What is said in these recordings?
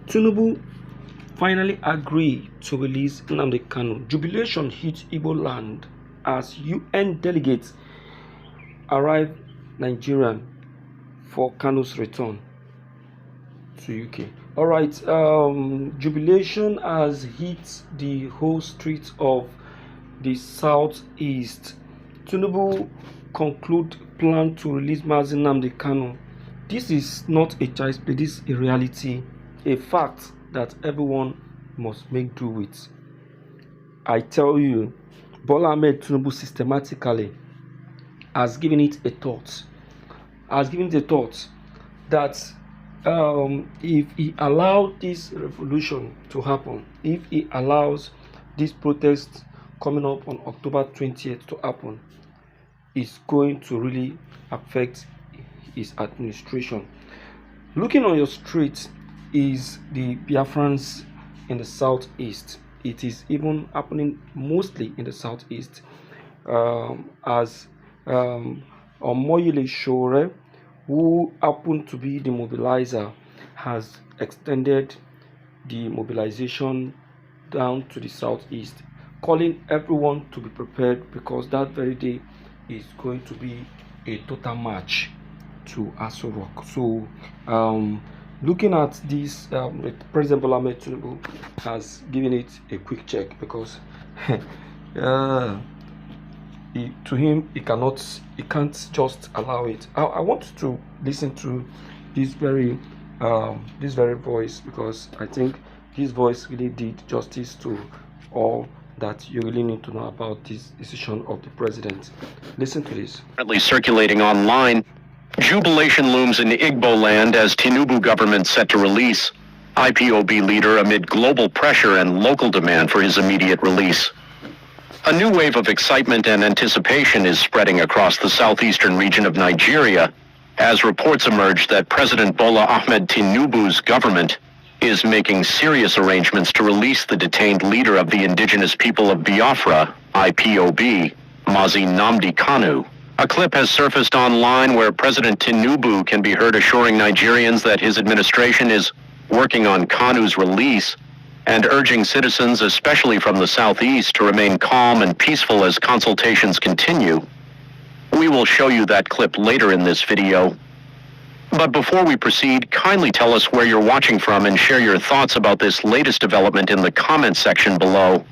Tinubu finally agreed to release Nnamdi Kanu. Jubilation hit Igbo land as UN delegates arrived Nigerian for Kanu's return to UK. Alright, jubilation has hit the whole streets of the southeast. Tinubu conclude plan to release Mazi Nnamdi Kanu. This is not a child's play, this is a reality, a fact that everyone must make do with. I tell you, Bola Ahmed Tinubu systematically has given it a thought, that if he allowed this revolution to happen, if he allows this protest coming up on October 20th to happen, it's going to really affect his administration. Looking on your street is the Biafrans in the southeast. It is even happening mostly in the southeast, as Omoyele Shore, who happened to be the mobilizer, has extended the mobilization down to the southeast, calling everyone to be prepared because that very day is going to be a total march to Aso Rock. So looking at this, President Bola Ahmed Tinubu has given it a quick check because to him he can't just allow it. I want to listen to this very voice, because I think his voice really did justice to all that you really need to know about this decision of the president. Listen to this. Currently circulating online, jubilation looms in Igbo land as Tinubu government set to release IPOB leader amid global pressure and local demand for his immediate release. A new wave of excitement and anticipation is spreading across the southeastern region of Nigeria as reports emerge that President Bola Ahmed Tinubu's government is making serious arrangements to release the detained leader of the indigenous people of Biafra, IPOB, Mazi Nnamdi Kanu. A clip has surfaced online where President Tinubu can be heard assuring Nigerians that his administration is working on Kanu's release and urging citizens, especially from the southeast, to remain calm and peaceful as consultations continue. We will show you that clip later in this video. But before we proceed, kindly tell us where you're watching from and share your thoughts about this latest development in the comment section below.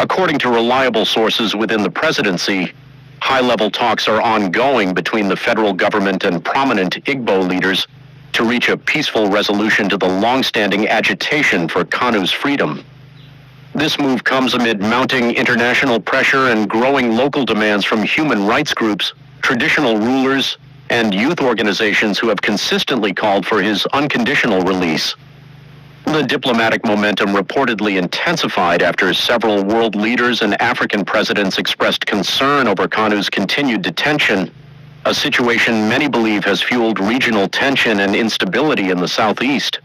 According to reliable sources within the presidency, high-level talks are ongoing between the federal government and prominent Igbo leaders to reach a peaceful resolution to the long-standing agitation for Kanu's freedom. This move comes amid mounting international pressure and growing local demands from human rights groups, traditional rulers, and youth organizations who have consistently called for his unconditional release. The diplomatic momentum reportedly intensified after several world leaders and African presidents expressed concern over Kanu's continued detention, a situation many believe has fueled regional tension and instability in the southeast.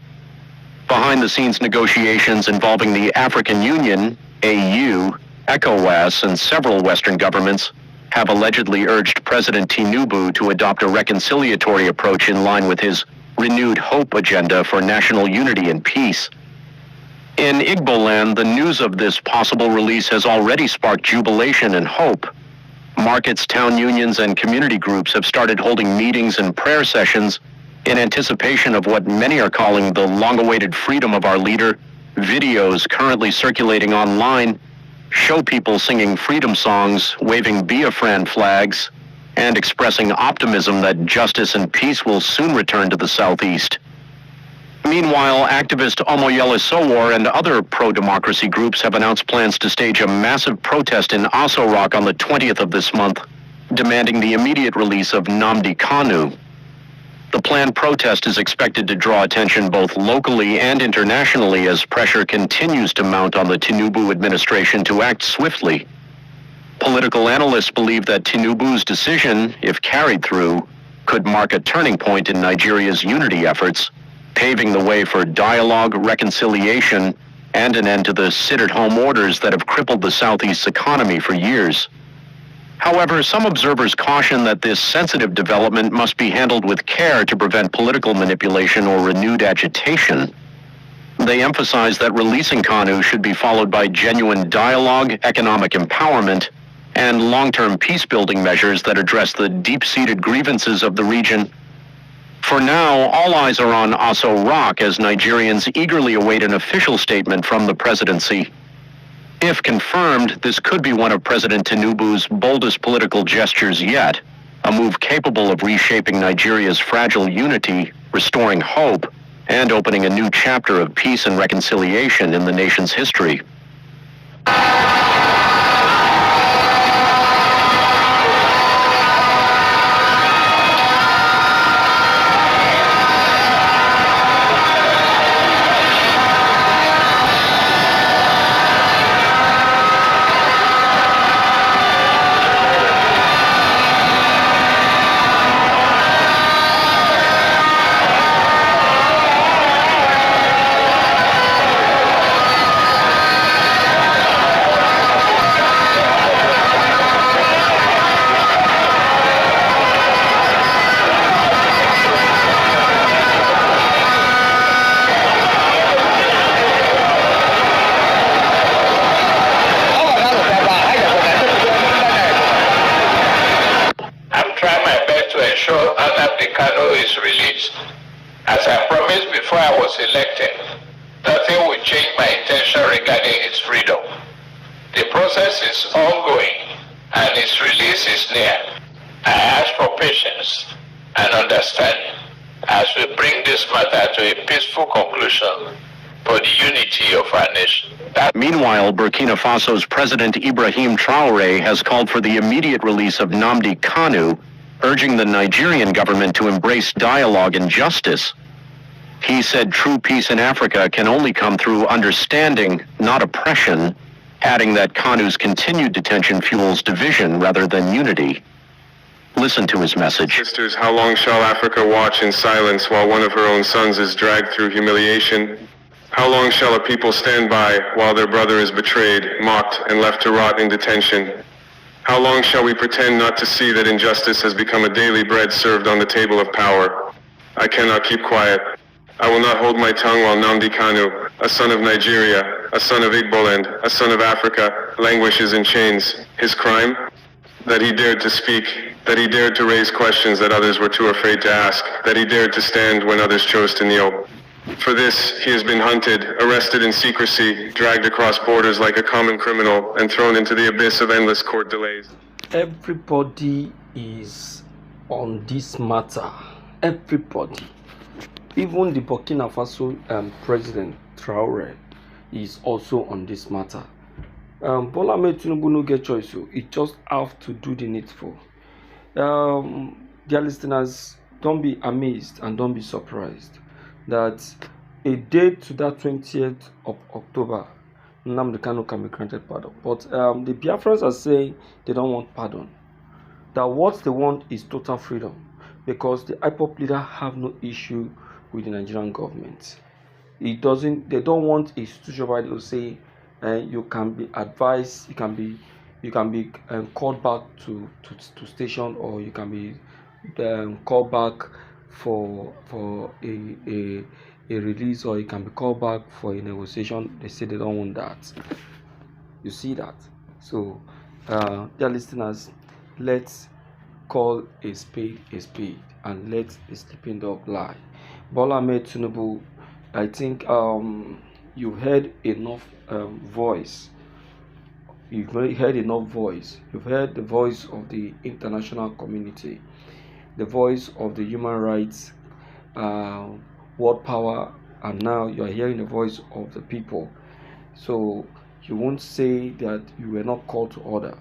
Behind-the-scenes negotiations involving the African Union, AU, ECOWAS, and several Western governments have allegedly urged President Tinubu to adopt a reconciliatory approach in line with his renewed hope agenda for national unity and peace. In Igbo land, the news of this possible release has already sparked jubilation and hope. Markets, town unions, and community groups have started holding meetings and prayer sessions in anticipation of what many are calling the long-awaited freedom of our leader. Videos currently circulating online show people singing freedom songs, waving Biafran flags, and expressing optimism that justice and peace will soon return to the southeast. Meanwhile, activist Omoyele Sowore and other pro-democracy groups have announced plans to stage a massive protest in Aso Rock on the 20th of this month, demanding the immediate release of Nnamdi Kanu. The planned protest is expected to draw attention both locally and internationally as pressure continues to mount on the Tinubu administration to act swiftly. Political analysts believe that Tinubu's decision, if carried through, could mark a turning point in Nigeria's unity efforts, paving the way for dialogue, reconciliation, and an end to the sit-at-home orders that have crippled the Southeast's economy for years. However, some observers caution that this sensitive development must be handled with care to prevent political manipulation or renewed agitation. They emphasize that releasing Kanu should be followed by genuine dialogue, economic empowerment, and long-term peace-building measures that address the deep-seated grievances of the region. For now, all eyes are on Aso Rock as Nigerians eagerly await an official statement from the presidency. If confirmed, this could be one of President Tinubu's boldest political gestures yet, a move capable of reshaping Nigeria's fragile unity, restoring hope, and opening a new chapter of peace and reconciliation in the nation's history. Nnamdi Kanu is released. As I promised before I was elected, nothing will change my intention regarding his freedom. The process is ongoing and his release is near. I ask for patience and understanding as we bring this matter to a peaceful conclusion for the unity of our nation. Meanwhile, Burkina Faso's President Ibrahim Traoré has called for the immediate release of Nnamdi Kanu, urging the Nigerian government to embrace dialogue and justice. He said true peace in Africa can only come through understanding, not oppression, adding that Kanu's continued detention fuels division rather than unity. Listen to his message. Sisters, how long shall Africa watch in silence while one of her own sons is dragged through humiliation? How long shall a people stand by while their brother is betrayed, mocked, and left to rot in detention? How long shall we pretend not to see that injustice has become a daily bread served on the table of power? I cannot keep quiet. I will not hold my tongue while Nnamdi Kanu, a son of Nigeria, a son of Igboland, a son of Africa, languishes in chains. His crime? That he dared to speak, that he dared to raise questions that others were too afraid to ask, that he dared to stand when others chose to kneel. For this, he has been hunted, arrested in secrecy, dragged across borders like a common criminal, and thrown into the abyss of endless court delays. Everybody is on this matter. Everybody. Even the Burkina Faso President Traoré is also on this matter. Bola Ahmed Tinubu no get choice, so it just have to do the needful. Dear listeners, don't be amazed and don't be surprised that a date to that 20th of October, Nnamdi Kanu can be granted pardon. But the Biafrans are saying they don't want pardon. That what they want is total freedom, because the IPOP leader have no issue with the Nigerian government. They don't want a situation where they will say you can be advised, you can be called back to station, or you can be called back for a release, or you can be called back for a negotiation. They say they don't want that. You see that? So dear listeners, let's call a spade, and let a sleeping dog lie. Bola Ahmed Tinubu, I think you've heard enough voice. You've heard enough voice. You've heard the voice of the international community, the voice of the human rights, world power, and now you are hearing the voice of the people. So you won't say that you were not called to order.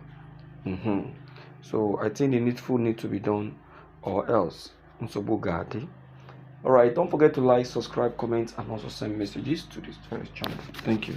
So I think the needful need to be done, or else. Alright, don't forget to like, subscribe, comment, and also send messages to this channel. Thank you.